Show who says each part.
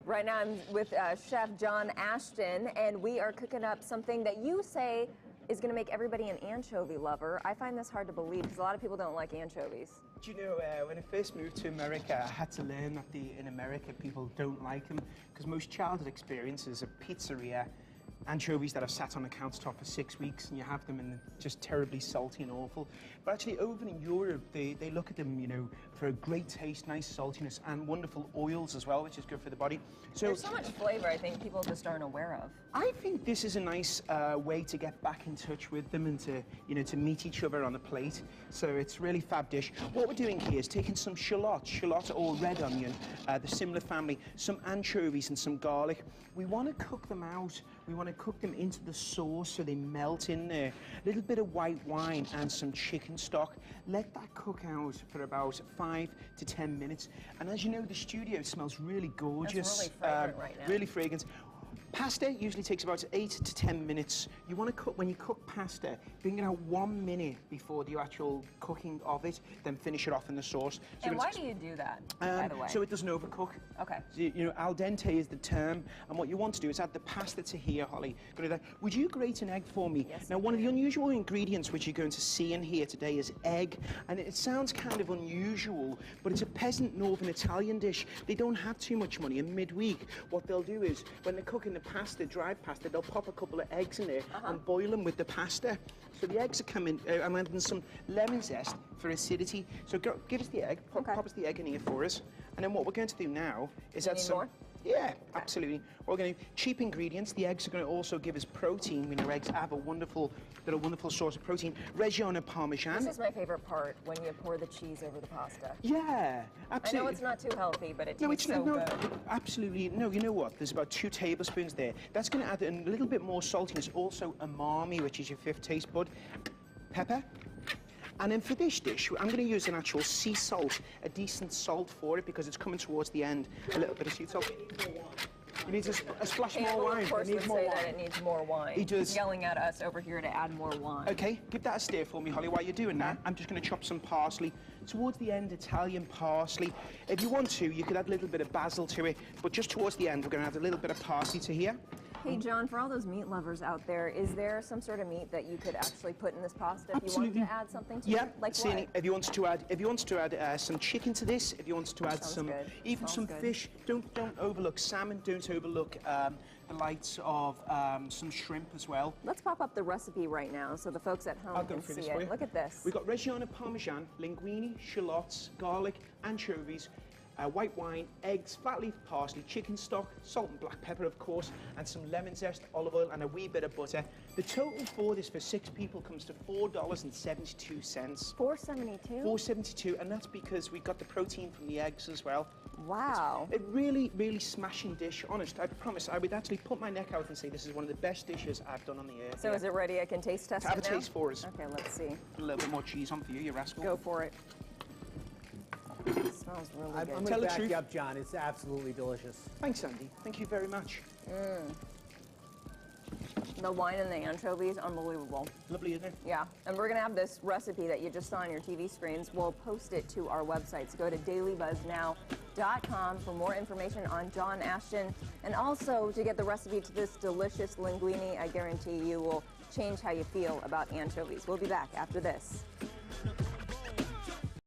Speaker 1: Right now I'm with Chef Jon Ashton, and we are cooking up something that you say is going to make everybody an anchovy lover. I find this hard to believe because a lot of people don't like anchovies.
Speaker 2: Do you know, when I first moved to America, I had to learn that in America people don't like them because most childhood experiences are pizzeria, anchovies that have sat on the countertop for 6 weeks and you have them and they're just terribly salty and awful. But actually over in Europe, they look at them, you know, for a great taste, nice saltiness and wonderful oils as well, which is good for the body. So
Speaker 1: there's so much flavor I think people just aren't aware of.
Speaker 2: I think this is a nice way to get back in touch with them and to, you know, to meet each other on a plate. So it's really fab dish. What we're doing here is taking some shallot or red onion, the similar family, some anchovies and some garlic. We want to cook them out. We want to cook them into the sauce so they melt in there. A little bit of white wine and some chicken stock. Let that cook out for about 5 to 10 minutes. And as you know, the studio smells really gorgeous.
Speaker 1: It's really fragrant right now.
Speaker 2: Really fragrant. Pasta usually takes about 8 to 10 minutes. You want to cook, when you cook pasta, bring it out 1 minute before the actual cooking of it, then finish it off in the sauce. So
Speaker 1: and why do you do that, by the way?
Speaker 2: So it doesn't overcook.
Speaker 1: Okay.
Speaker 2: So, you know, al dente is the term, and what you want to do is add the pasta to here, Holly. Would you grate an egg for me?
Speaker 1: Yes.
Speaker 2: Now, one of the unusual ingredients which you're going to see in here today is egg, and it sounds kind of unusual, but it's a peasant northern Italian dish. They don't have too much money, and midweek, what they'll do is, when they're cooking the pasta, dried pasta, they'll pop a couple of eggs in there and boil them with the pasta. So the eggs are coming, I'm adding some lemon zest for acidity. So give us the egg, pop us the egg in here for us. And then what we're going to do now is add some...
Speaker 1: more?
Speaker 2: Yeah, absolutely. We're going to cheap ingredients. The eggs are going to also give us protein. When your eggs have a wonderful source of protein. Reggiano Parmesan.
Speaker 1: This is my favorite part, when you pour the cheese over the pasta.
Speaker 2: Yeah, absolutely.
Speaker 1: I know it's not too healthy, but it tastes
Speaker 2: no,
Speaker 1: good.
Speaker 2: Absolutely. No, you know what? There's about 2 tablespoons there. That's going to add a little bit more saltiness. Also umami, which is your 5th taste bud. Pepper. And then for this dish, I'm going to use an actual sea salt, a decent salt for it because it's coming towards the end. A little bit of sea salt. It needs a splash more wine.
Speaker 1: Of course, would say that it needs more wine.
Speaker 2: He does.
Speaker 1: He's yelling at us over here to add more wine.
Speaker 2: Okay, give that a stir for me, Holly. While you're doing that, I'm just going to chop some parsley. Towards the end, Italian parsley. If you want to, you could add a little bit of basil to it, but just towards the end, we're going to add a little bit of parsley to here.
Speaker 1: Hey, John, for all those meat lovers out there, is there some sort of meat that you could actually put in this pasta if you wanted to add something to it? Like what?
Speaker 2: If you wanted to add some chicken to this, if you wanted to add some fish, don't overlook salmon, don't overlook the likes of some shrimp as well.
Speaker 1: Let's pop up the recipe right now so the folks at home can see it. Look at this.
Speaker 2: We've got Reggiano Parmesan, linguine, shallots, garlic, anchovies, white wine, eggs, flat leaf parsley, chicken stock, salt and black pepper, of course, and some lemon zest, olive oil, and a wee bit of butter. The total for this for 6 people comes to $4.72.
Speaker 1: $4.72?
Speaker 2: $4.72, and that's because we got the protein from the eggs as well.
Speaker 1: Wow.
Speaker 2: It's a really, really smashing dish. Honest, I promise, I would actually put my neck out and say this is one of the best dishes I've done on the earth.
Speaker 1: So is it ready? I can taste test it now?
Speaker 2: Have a taste for us.
Speaker 1: Okay, let's see.
Speaker 2: Put a little bit more cheese on for you, you rascal.
Speaker 1: Go for it. It smells really good.
Speaker 3: I'm going to back you up, John. It's absolutely delicious.
Speaker 2: Thanks, Andy. Thank you very much.
Speaker 1: The wine and the anchovies, unbelievable.
Speaker 2: Lovely, isn't it?
Speaker 1: Yeah, and we're going to have this recipe that you just saw on your TV screens. We'll post it to our website. So go to dailybuzznow.com for more information on Jon Ashton, and also to get the recipe to this delicious linguine. I guarantee you will change how you feel about anchovies. We'll be back after this.